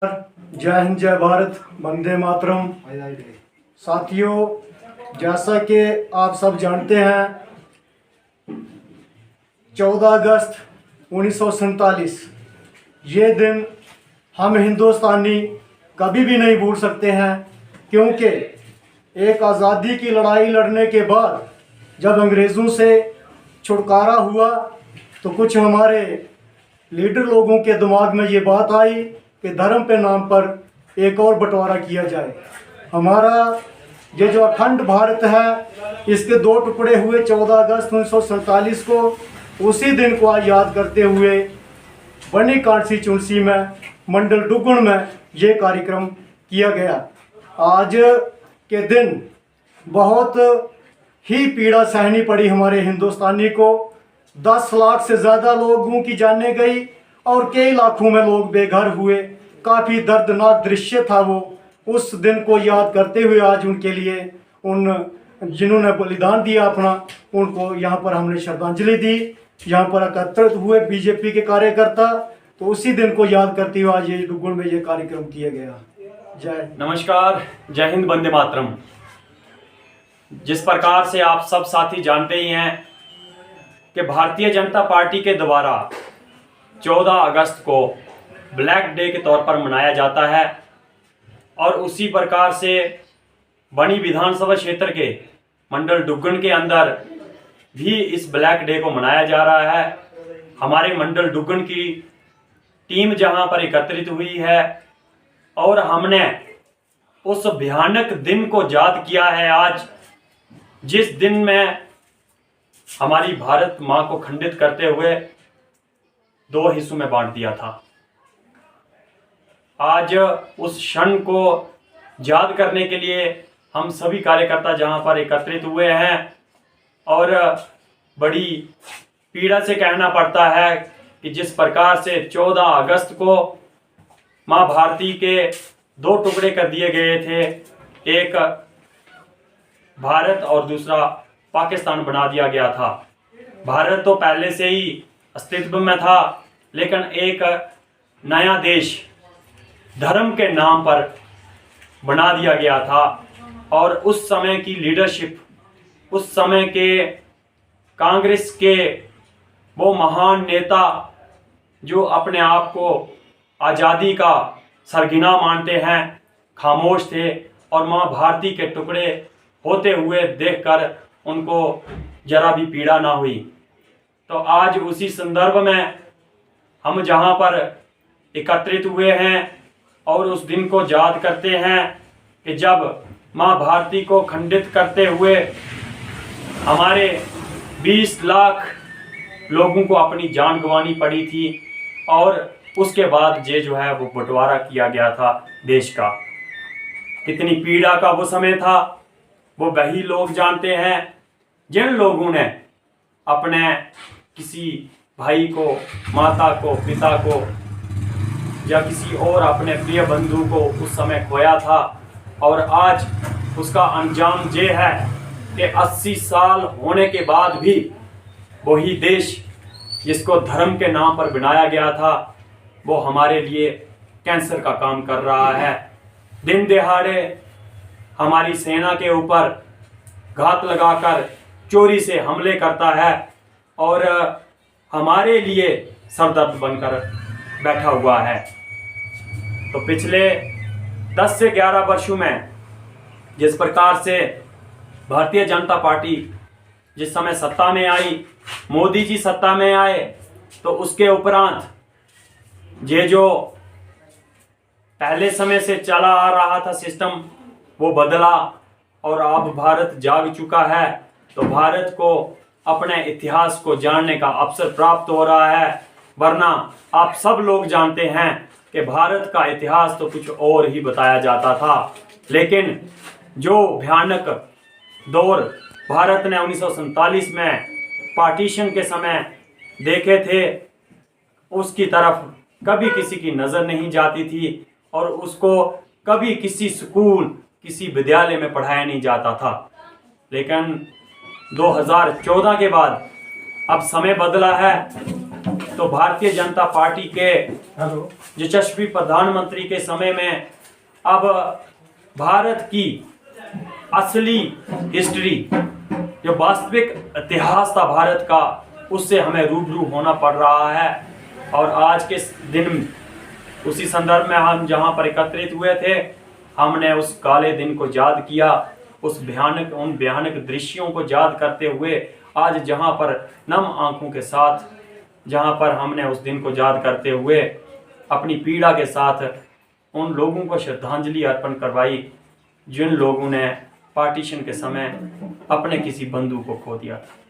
जय हिंद, जय भारत, वंदे मातरम। साथियों, जैसा कि आप सब जानते हैं, 14 अगस्त 1947 ये दिन हम हिंदुस्तानी कभी भी नहीं भूल सकते हैं, क्योंकि एक आज़ादी की लड़ाई लड़ने के बाद जब अंग्रेज़ों से छुटकारा हुआ तो कुछ हमारे लीडर लोगों के दिमाग में ये बात आई कि धर्म के नाम पर एक और बंटवारा किया जाए। हमारा ये जो अखंड भारत है, इसके दो टुकड़े हुए 14 अगस्त 1947 को। उसी दिन को आज याद करते हुए बनी कांसी चुनसी में मंडल डुगुन में ये कार्यक्रम किया गया। आज के दिन बहुत ही पीड़ा सहनी पड़ी हमारे हिंदुस्तानी को। 10 लाख से ज़्यादा लोगों की जानें गई और कई लाखों में लोग बेघर हुए। काफ़ी दर्दनाक दृश्य था वो। उस दिन को याद करते हुए आज उनके लिए, उन जिन्होंने बलिदान दिया अपना, उनको यहाँ पर हमने श्रद्धांजलि दी। यहाँ पर एकत्रित हुए बीजेपी के कार्यकर्ता, तो उसी दिन को याद करते हुए आज ये डुगुन में ये कार्यक्रम किया गया। जय नमस्कार, जय हिंद, वंदे मातरम। जिस प्रकार से आप सब साथी जानते ही हैं कि भारतीय जनता पार्टी के द्वारा 14 अगस्त को ब्लैक डे के तौर पर मनाया जाता है, और उसी प्रकार से बनी विधानसभा क्षेत्र के मंडल डुगुन के अंदर भी इस ब्लैक डे को मनाया जा रहा है। हमारे मंडल डुगुन की टीम जहां पर एकत्रित हुई है और हमने उस भयानक दिन को याद किया है आज, जिस दिन में हमारी भारत माँ को खंडित करते हुए 2 हिस्सों में बांट दिया था। आज उस क्षण को याद करने के लिए हम सभी कार्यकर्ता जहां पर एकत्रित हुए हैं, और बड़ी पीड़ा से कहना पड़ता है कि जिस प्रकार से 14 अगस्त को माँ भारती के 2 टुकड़े कर दिए गए थे, एक भारत और दूसरा पाकिस्तान बना दिया गया था। भारत तो पहले से ही अस्तित्व में था, लेकिन एक नया देश धर्म के नाम पर बना दिया गया था। और उस समय की लीडरशिप, उस समय के कांग्रेस के वो महान नेता जो अपने आप को आज़ादी का सरगना मानते हैं, खामोश थे, और माँ भारती के टुकड़े होते हुए देखकर उनको जरा भी पीड़ा ना हुई। तो आज उसी संदर्भ में हम जहाँ पर एकत्रित हुए हैं और उस दिन को याद करते हैं कि जब माँ भारती को खंडित करते हुए हमारे 20 लाख लोगों को अपनी जान गंवानी पड़ी थी, और उसके बाद ये जो है वो बंटवारा किया गया था देश का। कितनी पीड़ा का वो समय था, वो वही लोग जानते हैं जिन लोगों ने अपने किसी भाई को, माता को, पिता को या किसी और अपने प्रिय बंधु को उस समय खोया था। और आज उसका अंजाम ये है कि 80 साल होने के बाद भी वही देश जिसको धर्म के नाम पर बनाया गया था, वो हमारे लिए कैंसर का काम कर रहा है। दिन दहाड़े हमारी सेना के ऊपर घात लगाकर चोरी से हमले करता है, और हमारे लिए सरदर्द बनकर बैठा हुआ है। तो पिछले 10 से 11 वर्षों में जिस प्रकार से भारतीय जनता पार्टी जिस समय सत्ता में आई, मोदी जी सत्ता में आए, तो उसके उपरांत ये जो पहले समय से चला आ रहा था सिस्टम, वो बदला, और अब भारत जाग चुका है। तो भारत को अपने इतिहास को जानने का अवसर प्राप्त हो रहा है। वरना आप सब लोग जानते हैं कि भारत का इतिहास तो कुछ और ही बताया जाता था, लेकिन जो भयानक दौर भारत ने 1947 में पार्टीशन के समय देखे थे, उसकी तरफ कभी किसी की नज़र नहीं जाती थी, और उसको कभी किसी स्कूल, किसी विद्यालय में पढ़ाया नहीं जाता था। लेकिन 2014 के बाद अब समय बदला है, तो भारतीय जनता पार्टी के यशस्वी प्रधानमंत्री के समय में अब भारत की असली हिस्ट्री, जो वास्तविक इतिहास था भारत का, उससे हमें रूबरू होना पड़ रहा है। और आज के दिन उसी संदर्भ में हम जहां पर एकत्रित हुए थे, हमने उस काले दिन को याद किया, उन भयानक दृश्यों को याद करते हुए आज जहां पर नम आंखों के साथ, जहां पर हमने उस दिन को याद करते हुए अपनी पीड़ा के साथ उन लोगों को श्रद्धांजलि अर्पण करवाई जिन लोगों ने पार्टीशन के समय अपने किसी बंधु को खो दिया था।